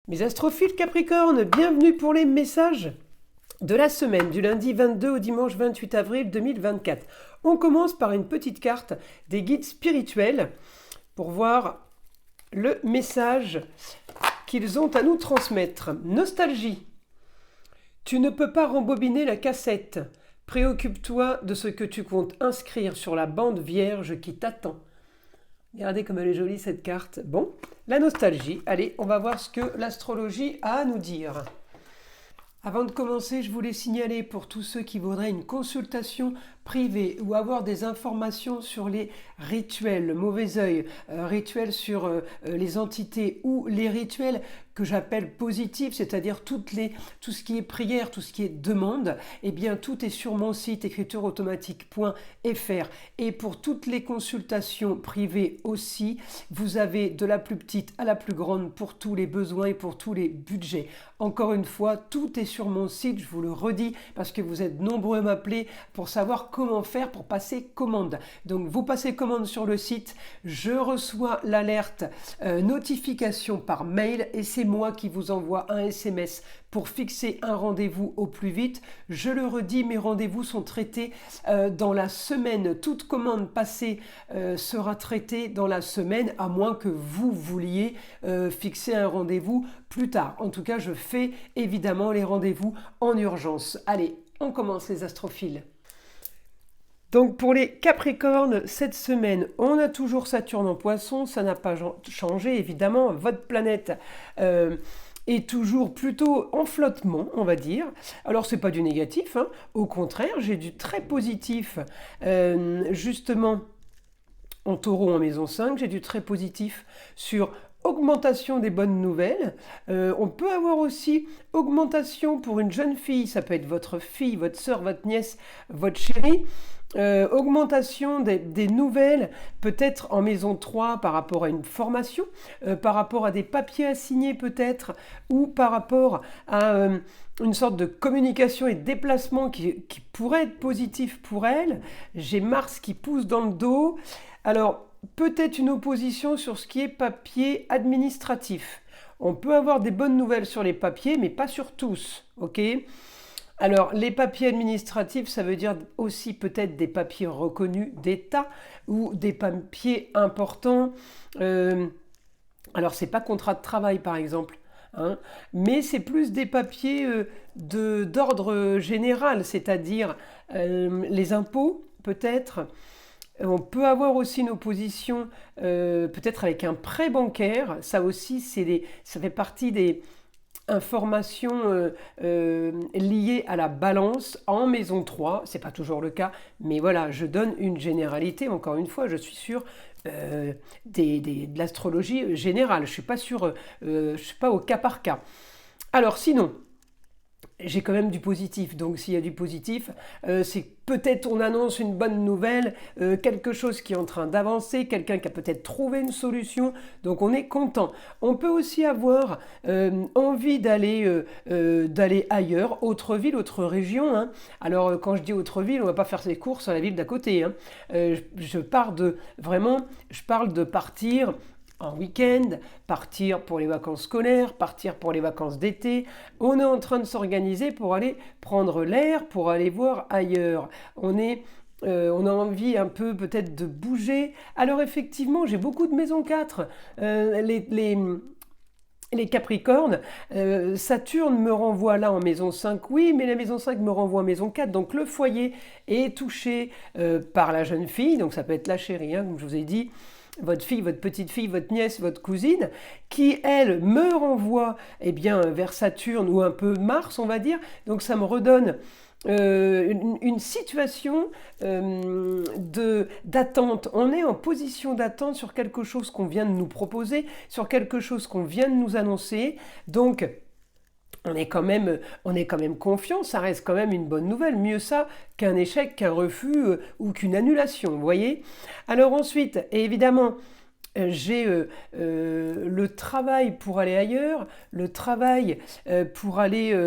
Mes astrophiles Capricorne, bienvenue pour les messages de la semaine, du lundi 22 au dimanche 28 avril 2024. On commence par une petite carte des guides spirituels pour voir le message qu'ils ont à nous transmettre. Nostalgie. Tu ne peux pas rembobiner la cassette. Préoccupe-toi de ce que tu comptes inscrire sur la bande vierge qui t'attend. Regardez comme elle est jolie cette carte. Bon, la nostalgie. Allez, on va voir ce que l'astrologie a à nous dire. Avant de commencer, je voulais signaler pour tous ceux qui voudraient une consultation privée ou avoir des informations sur les rituels, le mauvais œil, rituels sur les entités ou les rituels que j'appelle positifs, c'est-à-dire tout ce qui est prière, tout ce qui est demande, eh bien tout est sur mon site écritureautomatique.fr. Et pour toutes les consultations privées aussi, vous avez de la plus petite à la plus grande pour tous les besoins et pour tous les budgets. Encore une fois, tout est sur mon site, je vous le redis, parce que vous êtes nombreux à m'appeler pour savoir comment faire pour passer commande. Donc vous passez commande sur le site, je reçois l'alerte notification par mail et c'est moi qui vous envoie un SMS pour fixer un rendez-vous au plus vite. Je le redis, mes rendez-vous sont traités dans la semaine. Toute commande passée sera traitée dans la semaine, à moins que vous vouliez fixer un rendez-vous plus tard. En tout cas, je fais évidemment les rendez-vous en urgence. Allez, on commence les astrophiles. Donc pour les Capricornes, cette semaine, on a toujours Saturne en Poisson, ça n'a pas changé évidemment, votre planète est toujours plutôt en flottement, on va dire. Alors c'est pas du négatif, hein. Au contraire, j'ai du très positif, justement en Taureau en maison 5, j'ai du très positif sur augmentation des bonnes nouvelles. On peut avoir aussi augmentation pour une jeune fille, ça peut être votre fille, votre sœur, votre nièce, votre chérie. Augmentation des nouvelles, peut-être en maison 3 par rapport à une formation, par rapport à des papiers à signer peut-être, ou par rapport à une sorte de communication et de déplacement qui pourrait être positif pour elle. J'ai Mars qui pousse dans le dos. Alors, peut-être une opposition sur ce qui est papier administratif. On peut avoir des bonnes nouvelles sur les papiers, mais pas sur tous, ok ? Alors, les papiers administratifs, ça veut dire aussi peut-être des papiers reconnus d'État ou des papiers importants. Alors, c'est pas contrat de travail, par exemple, hein, mais c'est plus des papiers d'ordre général, c'est-à-dire les impôts, peut-être. On peut avoir aussi une opposition, peut-être avec un prêt bancaire. Ça aussi, ça fait partie des informations liées à la balance en maison 3. C'est pas toujours le cas, mais voilà, je donne une généralité. Encore une fois, je suis sur de l'astrologie générale. Je suis pas je suis pas au cas par cas. Alors sinon, j'ai quand même du positif, donc s'il y a du positif, c'est peut-être on annonce une bonne nouvelle, quelque chose qui est en train d'avancer, quelqu'un qui a peut-être trouvé une solution, donc on est content. On peut aussi avoir envie d'aller ailleurs, autre ville, autre région, hein. Alors quand je dis autre ville, on ne va pas faire ses courses à la ville d'à côté, hein. Je parle de partir en week-end, partir pour les vacances scolaires, partir pour les vacances d'été. On est en train de s'organiser pour aller prendre l'air, pour aller voir ailleurs. On a envie un peu peut-être de bouger. Alors effectivement, j'ai beaucoup de maisons 4. Les Capricornes, Saturne me renvoie là en maison 5, oui, mais la maison 5 me renvoie en maison 4. Donc le foyer est touché par la jeune fille, donc ça peut être la chérie, hein, comme je vous ai dit, votre fille, votre petite fille, votre nièce, votre cousine, qui, elle, me renvoie vers Saturne ou un peu Mars, on va dire. Donc ça me redonne une situation d'attente. On est en position d'attente sur quelque chose qu'on vient de nous proposer, sur quelque chose qu'on vient de nous annoncer. Donc, on est quand même confiant, ça reste quand même une bonne nouvelle. Mieux ça qu'un échec, qu'un refus ou qu'une annulation, vous voyez ? Alors ensuite, évidemment, j'ai le travail pour aller ailleurs, le travail pour aller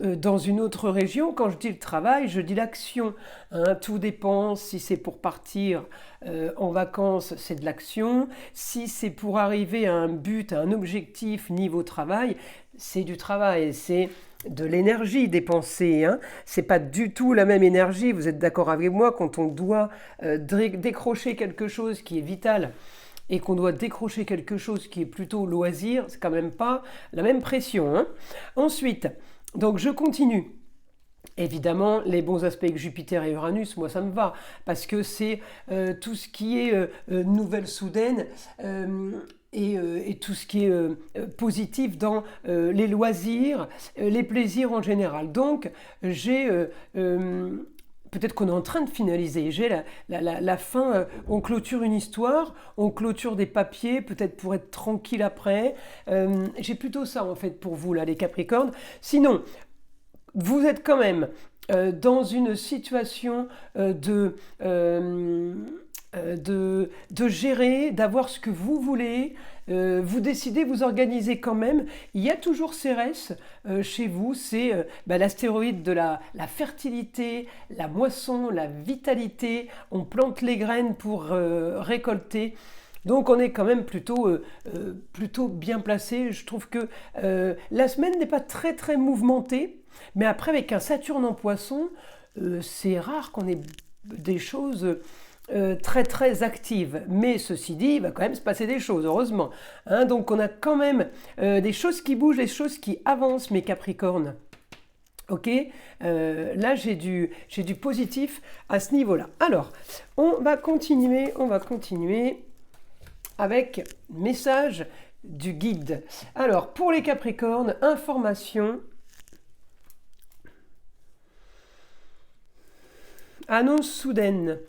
dans une autre région. Quand je dis le travail, je dis l'action. Hein. Tout dépend si c'est pour partir en vacances, c'est de l'action. Si c'est pour arriver à un but, à un objectif niveau travail, c'est du travail. C'est de l'énergie dépensée. Hein. C'est pas du tout la même énergie. Vous êtes d'accord avec moi quand on doit décrocher quelque chose qui est vital et qu'on doit décrocher quelque chose qui est plutôt loisir, c'est quand même pas la même pression. Hein. Ensuite, donc je continue. Évidemment, les bons aspects avec Jupiter et Uranus, moi ça me va, parce que c'est tout ce qui est nouvelle soudaine et tout ce qui est positif dans les loisirs, les plaisirs en général. Donc, j'ai... peut-être qu'on est en train de finaliser. J'ai la fin, on clôture une histoire, on clôture des papiers, peut-être pour être tranquille après. J'ai plutôt ça en fait pour vous, là, les Capricornes. Sinon, vous êtes quand même dans une situation de gérer, d'avoir ce que vous voulez, vous décidez, vous organisez quand même. Il y a toujours Cérès chez vous, c'est l'astéroïde de la fertilité, la moisson, la vitalité. On plante les graines pour récolter. Donc on est quand même plutôt bien placé. Je trouve que la semaine n'est pas très très mouvementée. Mais après, avec un Saturne en Poisson, c'est rare qu'on ait des choses très très actives. Mais ceci dit, il va quand même se passer des choses, heureusement. Hein, donc on a quand même des choses qui bougent, des choses qui avancent, mes Capricornes. Ok, là j'ai du positif à ce niveau-là. Alors, on va continuer avec message du guide. Alors, pour les Capricornes, information. Annonce soudaine.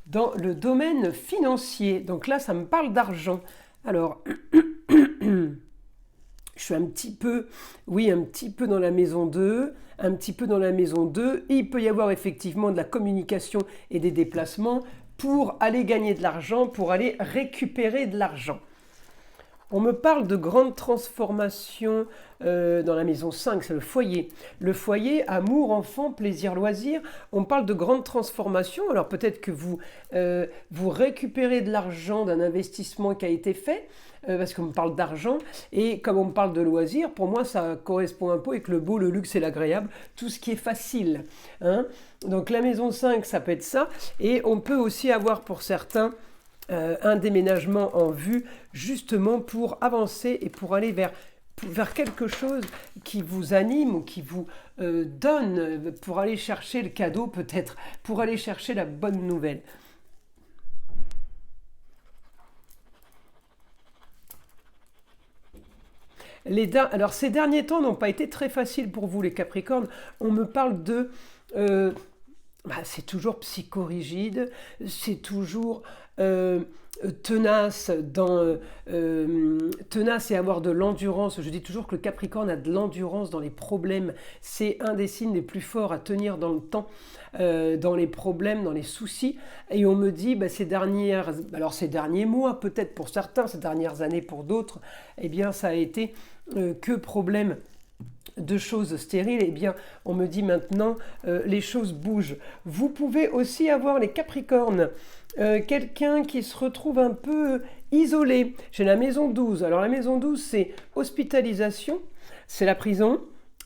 Dans le domaine financier. Donc là, ça me parle d'argent. Alors, je suis un petit peu dans la maison 2. Un petit peu dans la maison 2. Il peut y avoir effectivement de la communication et des déplacements pour aller gagner de l'argent, pour aller récupérer de l'argent. On me parle de grandes transformations dans la maison 5, c'est le foyer. Le foyer, amour, enfant, plaisir, loisir. On parle de grandes transformations. Alors peut-être que vous récupérez de l'argent d'un investissement qui a été fait, parce qu'on me parle d'argent. Et comme on me parle de loisir, pour moi, ça correspond un peu avec le beau, le luxe et l'agréable, tout ce qui est facile. Hein. Donc la maison 5, ça peut être ça. Et on peut aussi avoir pour certains un déménagement en vue justement pour avancer et pour aller vers quelque chose qui vous anime ou qui vous donne, pour aller chercher le cadeau peut-être, pour aller chercher la bonne nouvelle. Alors ces derniers temps n'ont pas été très faciles pour vous les Capricornes. On me parle de... c'est toujours psychorigide, c'est toujours tenace et avoir de l'endurance. Je dis toujours que le Capricorne a de l'endurance dans les problèmes. C'est un des signes les plus forts à tenir dans le temps, dans les problèmes, dans les soucis. Et on me dit, ces derniers mois, peut-être pour certains, ces dernières années pour d'autres, eh bien ça a été que problème de choses stériles. Eh bien, on me dit maintenant, les choses bougent. Vous pouvez aussi avoir les Capricornes, quelqu'un qui se retrouve un peu isolé. J'ai la maison 12. Alors la maison 12, c'est hospitalisation, c'est la prison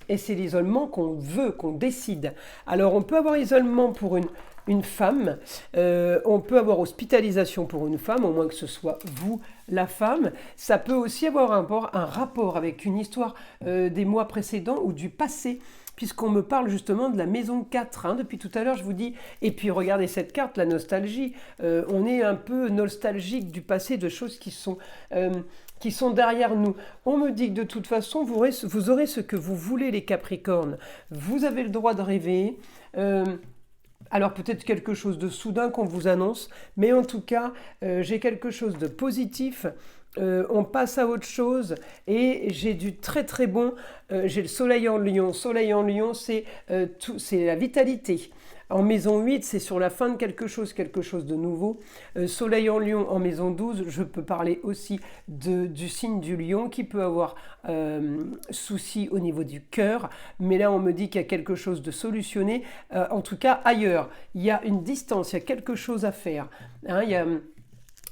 et c'est l'isolement qu'on veut, qu'on décide. Alors on peut avoir isolement pour une femme, on peut avoir hospitalisation pour une femme, au moins que ce soit vous, la femme. Ça peut aussi avoir un rapport avec une histoire des mois précédents ou du passé, puisqu'on me parle justement de la maison 4. Hein, depuis tout à l'heure, je vous dis, et puis regardez cette carte, la nostalgie. On est un peu nostalgique du passé, de choses qui sont derrière nous. On me dit que de toute façon, vous aurez ce que vous voulez, les Capricornes. Vous avez le droit de rêver. Alors peut-être quelque chose de soudain qu'on vous annonce, mais en tout cas, j'ai quelque chose de positif. On passe à autre chose et j'ai du très très bon. J'ai le soleil en lion. Soleil en lion, c'est la vitalité. En maison 8, c'est sur la fin de quelque chose de nouveau. Soleil en Lion en maison 12, je peux parler aussi du signe du Lion qui peut avoir souci au niveau du cœur. Mais là, on me dit qu'il y a quelque chose de solutionné. En tout cas, ailleurs, il y a une distance, il y a quelque chose à faire. Hein,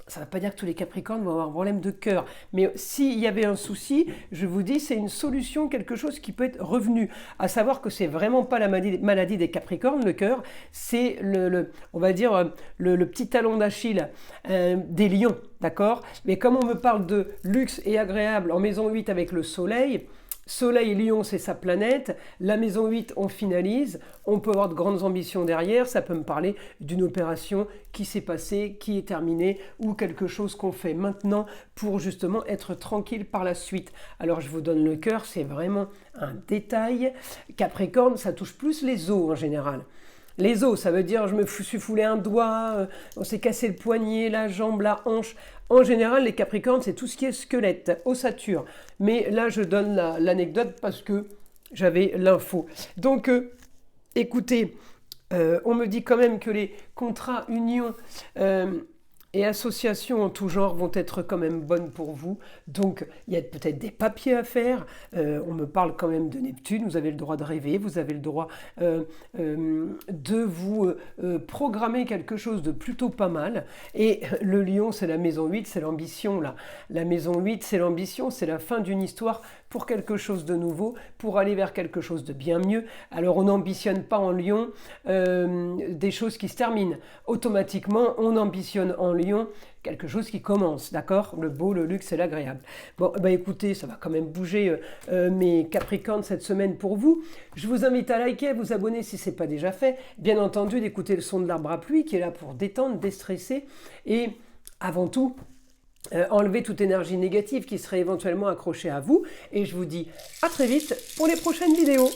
ça ne veut pas dire que tous les Capricornes vont avoir un problème de cœur. Mais s'il y avait un souci, je vous dis, c'est une solution, quelque chose qui peut être revenu. À savoir que c'est vraiment pas la maladie des Capricornes, le cœur. C'est on va dire, le petit talon d'Achille des lions, d'accord? Mais comme on me parle de luxe et agréable en maison 8 avec le soleil, Soleil Lion, c'est sa planète. La maison 8, on finalise. On peut avoir de grandes ambitions derrière. Ça peut me parler d'une opération qui s'est passée, qui est terminée, ou quelque chose qu'on fait maintenant pour justement être tranquille par la suite. Alors, je vous donne le cœur, c'est vraiment un détail. Capricorne, ça touche plus les os en général. Les os, ça veut dire je me suis foulé un doigt, on s'est cassé le poignet, la jambe, la hanche. En général, les Capricornes, c'est tout ce qui est squelette, ossature. Mais là, je donne l'anecdote parce que j'avais l'info. Donc, écoutez, on me dit quand même que les contrats, unions et associations en tout genre vont être quand même bonnes pour vous. Donc, il y a peut-être des papiers à faire. On me parle quand même de Neptune. Vous avez le droit de rêver. Vous avez le droit de vous programmer quelque chose de plutôt pas mal. Et le Lion, c'est la maison 8, c'est l'ambition. Là. La maison 8, c'est l'ambition. C'est la fin d'une histoire pour quelque chose de nouveau, pour aller vers quelque chose de bien mieux. Alors, on n'ambitionne pas en Lion des choses qui se terminent. Automatiquement, on ambitionne en Lion quelque chose qui commence, d'accord? Le beau, le luxe et l'agréable. Bon, bah écoutez, ça va quand même bouger mes Capricornes cette semaine pour vous. Je vous invite à liker, à vous abonner si ce n'est pas déjà fait. Bien entendu, d'écouter le son de l'arbre à pluie qui est là pour détendre, déstresser et avant tout, enlever toute énergie négative qui serait éventuellement accrochée à vous. Et je vous dis à très vite pour les prochaines vidéos.